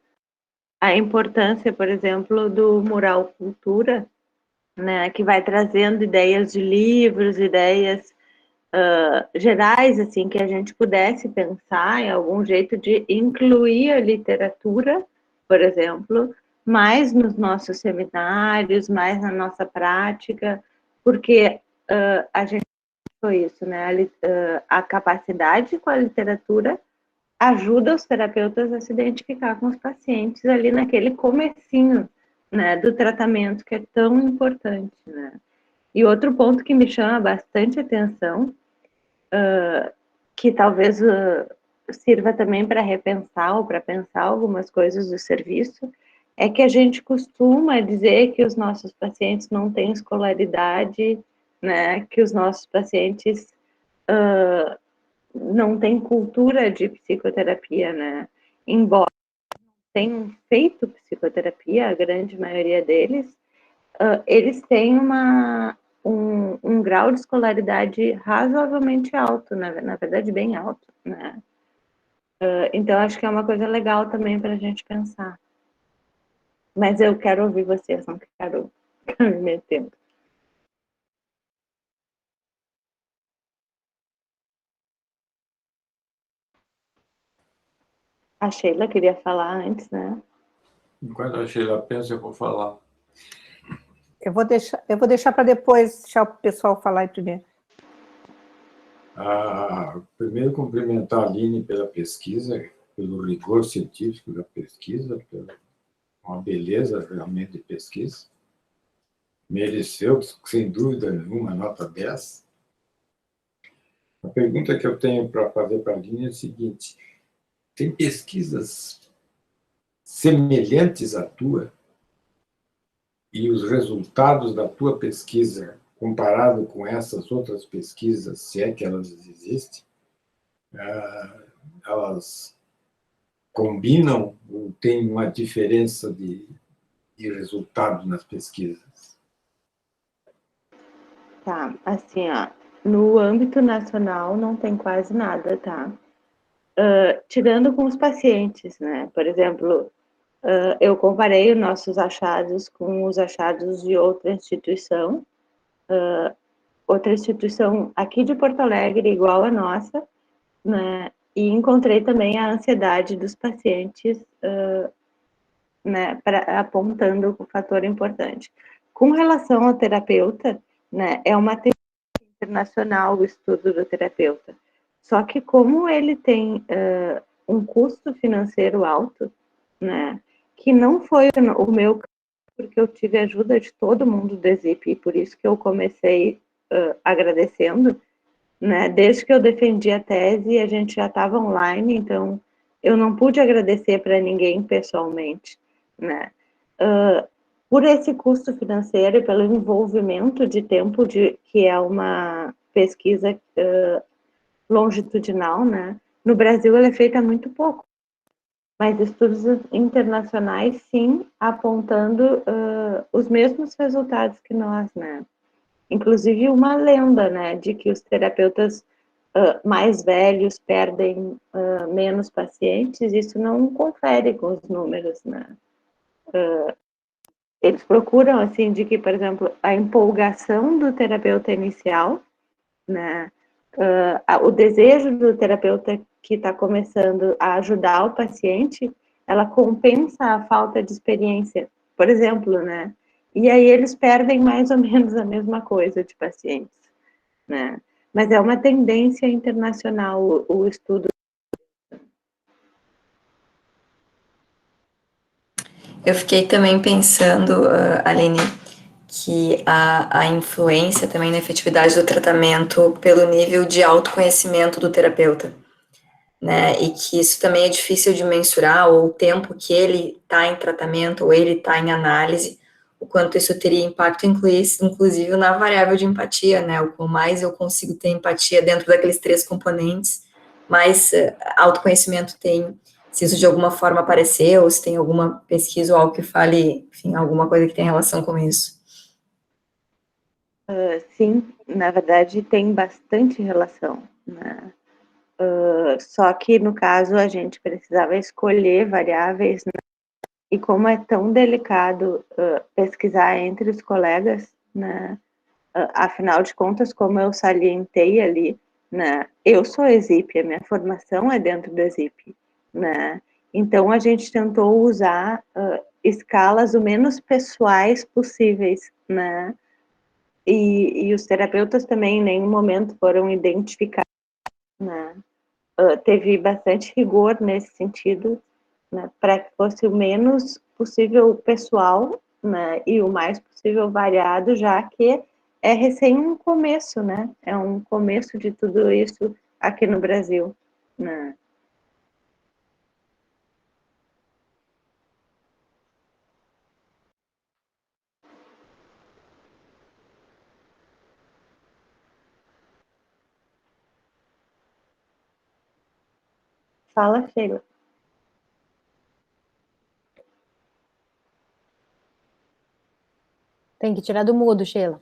a importância, por exemplo, do Mural Cultura, né, que vai trazendo ideias de livros, ideias gerais, assim, que a gente pudesse pensar em algum jeito de incluir a literatura, por exemplo, mais nos nossos seminários, mais na nossa prática, porque a gente foi isso, né? A capacidade com a literatura ajuda os terapeutas a se identificar com os pacientes ali naquele comecinho, né, do tratamento, que é tão importante, né? E outro ponto que me chama bastante atenção, que talvez sirva também para repensar ou para pensar algumas coisas do serviço, é que a gente costuma dizer que os nossos pacientes não têm escolaridade, né, que os nossos pacientes não têm cultura de psicoterapia, né, embora tenham feito psicoterapia, a grande maioria deles, eles têm um grau de escolaridade razoavelmente alto, na verdade bem alto, né? Então, acho que é uma coisa legal também para a gente pensar. Mas eu quero ouvir vocês, não quero ficar me metendo. A Sheila queria falar antes, né? Enquanto a Sheila pensa, eu vou falar. Eu vou deixar para depois, deixar o pessoal falar aí primeiro. Primeiro, cumprimentar a Aline pela pesquisa, pelo rigor científico da pesquisa, pela uma beleza realmente de pesquisa. Mereceu, sem dúvida nenhuma, nota 10. A pergunta que eu tenho para fazer para a Aline é a seguinte: tem pesquisas semelhantes à tua? E os resultados da tua pesquisa, comparado com essas outras pesquisas, se é que elas existem, elas combinam ou tem uma diferença de resultado nas pesquisas? Tá, assim, ó, no âmbito nacional não tem quase nada, tá? Tirando com os pacientes, né? Por exemplo, eu comparei os nossos achados com os achados de outra instituição aqui de Porto Alegre, igual a nossa, né? E encontrei também a ansiedade dos pacientes, né, apontando o fator importante. Com relação ao terapeuta, né, é uma tendência internacional o estudo do terapeuta. Só que como ele tem um custo financeiro alto, né, que não foi o meu caso, porque eu tive ajuda de todo mundo do ESIP, e por isso que eu comecei agradecendo, né, desde que eu defendi a tese, a gente já estava online, então eu não pude agradecer para ninguém pessoalmente, né? Por esse custo financeiro e pelo envolvimento de tempo que é uma pesquisa longitudinal, né? No Brasil ela é feita muito pouco, mas estudos internacionais, sim, apontando os mesmos resultados que nós, né? Inclusive uma lenda, né, de que os terapeutas mais velhos perdem menos pacientes, isso não confere com os números, né? Eles procuram, assim, de que, por exemplo, a empolgação do terapeuta inicial, né, o desejo do terapeuta que está começando a ajudar o paciente, ela compensa a falta de experiência, por exemplo, né? E aí eles perdem mais ou menos a mesma coisa de pacientes, né? Mas é uma tendência internacional o estudo. Eu fiquei também pensando, Aline, que a influência também na efetividade do tratamento pelo nível de autoconhecimento do terapeuta, né? E que isso também é difícil de mensurar, ou o tempo que ele está em tratamento, ou ele está em análise, o quanto isso teria impacto, inclusive, na variável de empatia, né? O quanto mais eu consigo ter empatia dentro daqueles 3 componentes, mais autoconhecimento tem. Se isso de alguma forma apareceu, ou se tem alguma pesquisa ou algo que fale, enfim, alguma coisa que tenha relação com isso. Sim, na verdade tem bastante relação, né? Só que no caso a gente precisava escolher variáveis, né? E como é tão delicado pesquisar entre os colegas, né? Afinal de contas, como eu salientei ali, né? Eu sou ESIP, a minha formação é dentro do ESIP, né? Então a gente tentou usar escalas o menos pessoais possíveis, né? E os terapeutas também em nenhum momento foram identificados, né? Teve bastante rigor nesse sentido, né? Para que fosse o menos possível pessoal, né? E o mais possível variado, já que é recém um começo, né? É um começo de tudo isso aqui no Brasil, né? Fala, Sheila. Tem que tirar do mudo, Sheila.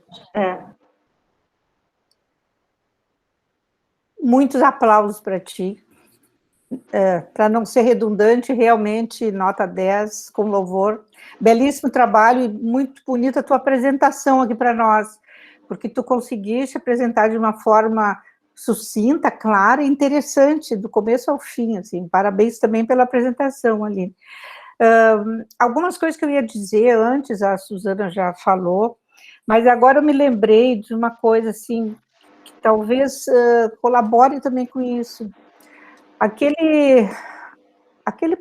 Muitos aplausos para ti. Para não ser redundante, realmente, nota 10, com louvor. Belíssimo trabalho e muito bonita a tua apresentação aqui para nós, porque tu conseguiste apresentar de uma forma sucinta, clara e interessante, do começo ao fim, assim. Parabéns também pela apresentação, Aline. Algumas coisas que eu ia dizer antes, a Suzana já falou, mas agora eu me lembrei de uma coisa, assim, que talvez colabore também com isso. Aquele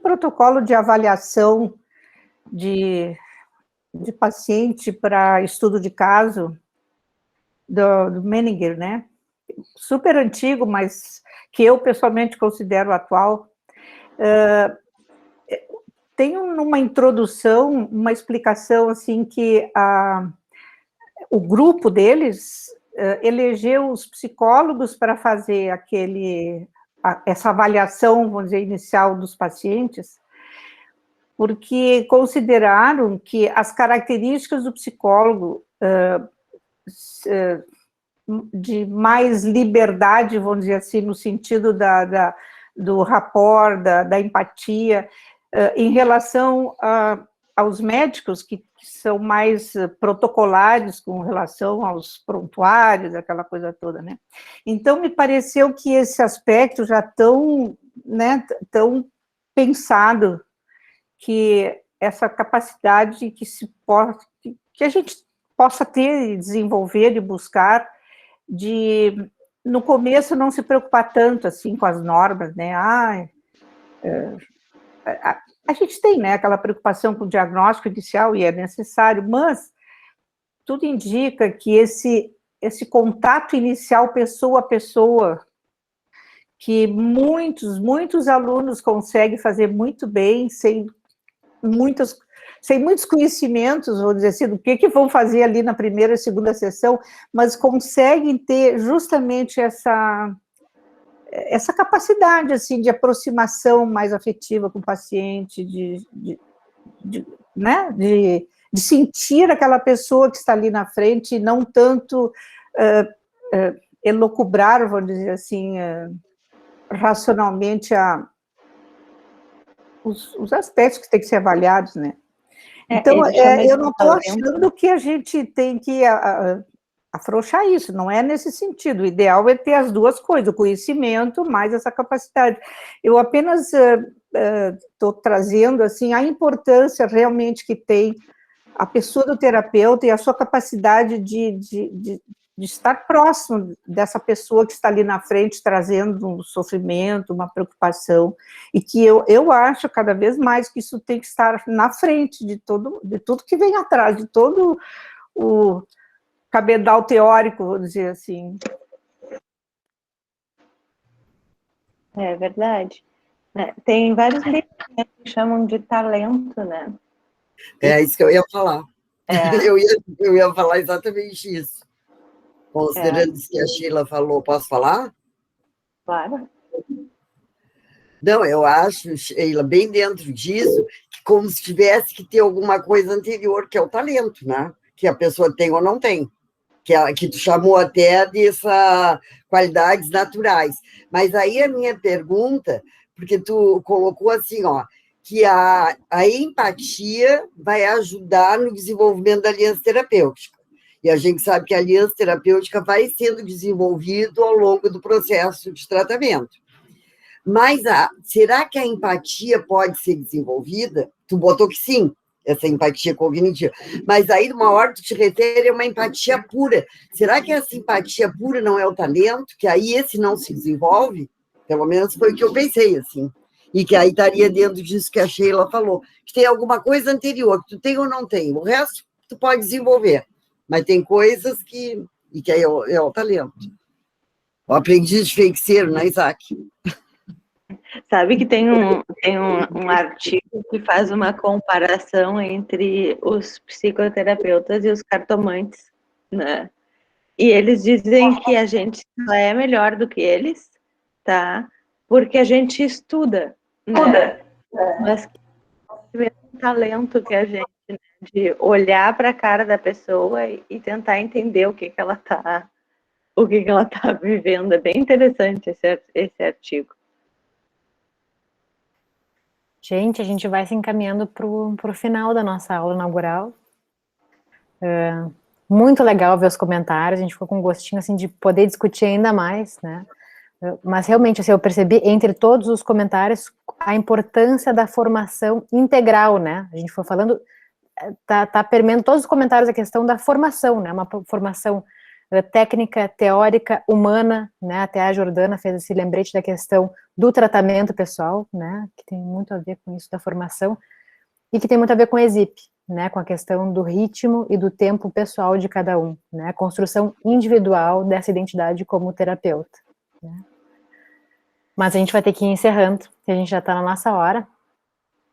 protocolo de avaliação de paciente para estudo de caso do Menninger, né? Super antigo, mas que eu pessoalmente considero atual. Tem numa introdução uma explicação assim que o grupo deles elegeu os psicólogos para fazer essa avaliação, vamos dizer, inicial dos pacientes, porque consideraram que as características do psicólogo de mais liberdade, vamos dizer assim, no sentido do rapport, da empatia, em relação aos médicos que são mais protocolares com relação aos prontuários, aquela coisa toda, né? Então, me pareceu que esse aspecto já tão pensado, que essa capacidade que a gente possa ter e desenvolver e buscar no começo, não se preocupar tanto assim com as normas, né? A gente tem, né, aquela preocupação com o diagnóstico inicial e é necessário, mas tudo indica que esse contato inicial pessoa a pessoa, que muitos alunos conseguem fazer muito bem, sem muitas sem muitos conhecimentos, vou dizer assim, do que vão fazer ali na primeira e segunda sessão, mas conseguem ter justamente essa capacidade, assim, de aproximação mais afetiva com o paciente, né, de sentir aquela pessoa que está ali na frente, e não tanto elocubrar, vou dizer assim, racionalmente os aspectos que têm que ser avaliados, né? Então, eu não estou achando que a gente tem que afrouxar isso, não é nesse sentido. O ideal é ter as duas coisas, o conhecimento mais essa capacidade. Eu apenas estou trazendo assim, a importância realmente que tem a pessoa do terapeuta e a sua capacidade de estar próximo dessa pessoa que está ali na frente, trazendo um sofrimento, uma preocupação, e que eu acho cada vez mais que isso tem que estar na frente de tudo que vem atrás, de todo o cabedal teórico, vou dizer assim. É verdade. Tem vários que chamam de talento, né? É isso que eu ia falar. Eu ia falar exatamente isso. Considerando isso que a Sheila falou, posso falar? Claro. Não, eu acho, Sheila, bem dentro disso, que como se tivesse que ter alguma coisa anterior, que é o talento, né? Que a pessoa tem ou não tem. Que tu chamou até dessas qualidades naturais. Mas aí a minha pergunta, porque tu colocou assim, ó, que a empatia vai ajudar no desenvolvimento da aliança terapêutica. E a gente sabe que a aliança terapêutica vai sendo desenvolvida ao longo do processo de tratamento. Mas será que a empatia pode ser desenvolvida? Tu botou que sim, essa empatia cognitiva. Mas aí, numa hora, tu te refere a uma empatia pura. Será que essa empatia pura não é o talento? Que aí esse não se desenvolve? Pelo menos foi o que eu pensei, assim. E que aí estaria dentro disso que a Sheila falou. Que tem alguma coisa anterior, que tu tem ou não tem. O resto, tu pode desenvolver. Mas tem coisas que... E que aí é o talento. O aprendiz de feiticeiro, né, Isaac? Sabe que tem um artigo que faz uma comparação entre os psicoterapeutas e os cartomantes, né? E eles dizem que a gente só é melhor do que eles, tá? Porque a gente estuda, né? Mas que o mesmo talento que a gente, né? De olhar para a cara da pessoa e tentar entender o que ela tá vivendo. É bem interessante esse artigo. Gente, a gente vai se encaminhando para o final da nossa aula inaugural. Muito legal ver os comentários, a gente ficou com um gostinho assim, de poder discutir ainda mais, né? Mas realmente, assim, eu percebi entre todos os comentários a importância da formação integral, né? A gente foi falando, tá permeando todos os comentários a questão da formação, né? Uma formação técnica, teórica, humana, né? Até a Jordana fez esse lembrete da questão do tratamento pessoal, né? Que tem muito a ver com isso da formação e que tem muito a ver com o ESIP, né? Com a questão do ritmo e do tempo pessoal de cada um, né? A construção individual dessa identidade como terapeuta, né? Mas a gente vai ter que ir encerrando, porque a gente já está na nossa hora.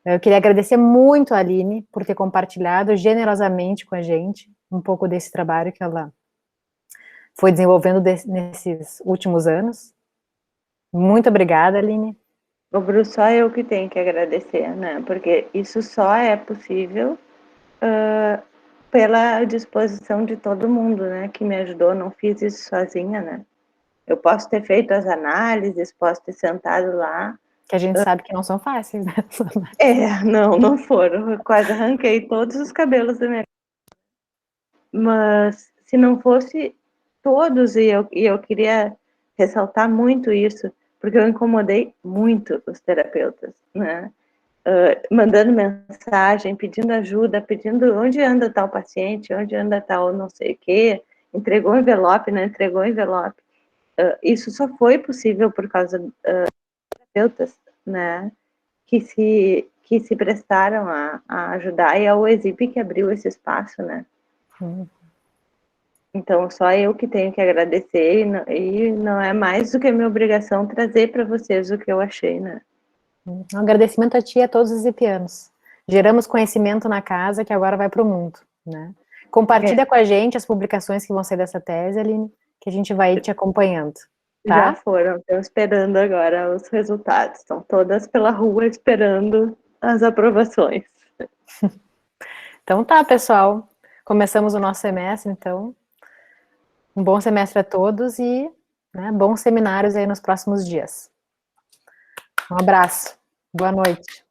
Eu queria agradecer muito a Aline por ter compartilhado generosamente com a gente um pouco desse trabalho que ela foi desenvolvendo nesses últimos anos. Muito obrigada, Aline. O Bruce, só eu que tenho que agradecer, né? Porque isso só é possível pela disposição de todo mundo, né? Que me ajudou, não fiz isso sozinha, né? Eu posso ter feito as análises, posso ter sentado lá. Que a gente sabe que não são fáceis, né? Não foram. Eu quase arranquei todos os cabelos da minha cabeça. Mas se não fosse todos, e eu queria ressaltar muito isso, porque eu incomodei muito os terapeutas, né? Mandando mensagem, pedindo ajuda, pedindo onde anda tal paciente, onde anda tal não sei o quê, entregou envelope, não entregou envelope. Isso só foi possível por causa dos terapeutas, né, que se prestaram a ajudar, e é o ESIP que abriu esse espaço, né. Então, só eu que tenho que agradecer, e não é mais do que a minha obrigação trazer para vocês o que eu achei, né. Um agradecimento a ti e a todos os ESIPianos Geramos conhecimento na casa que agora vai para o mundo, né? Compartilha com a gente as publicações que vão sair dessa tese, Aline, que a gente vai te acompanhando, tá? Já foram, estão esperando agora os resultados. Estão todas pela rua esperando as aprovações. Então tá, pessoal. Começamos o nosso semestre, então. Um bom semestre a todos e, né, bons seminários aí nos próximos dias. Um abraço. Boa noite.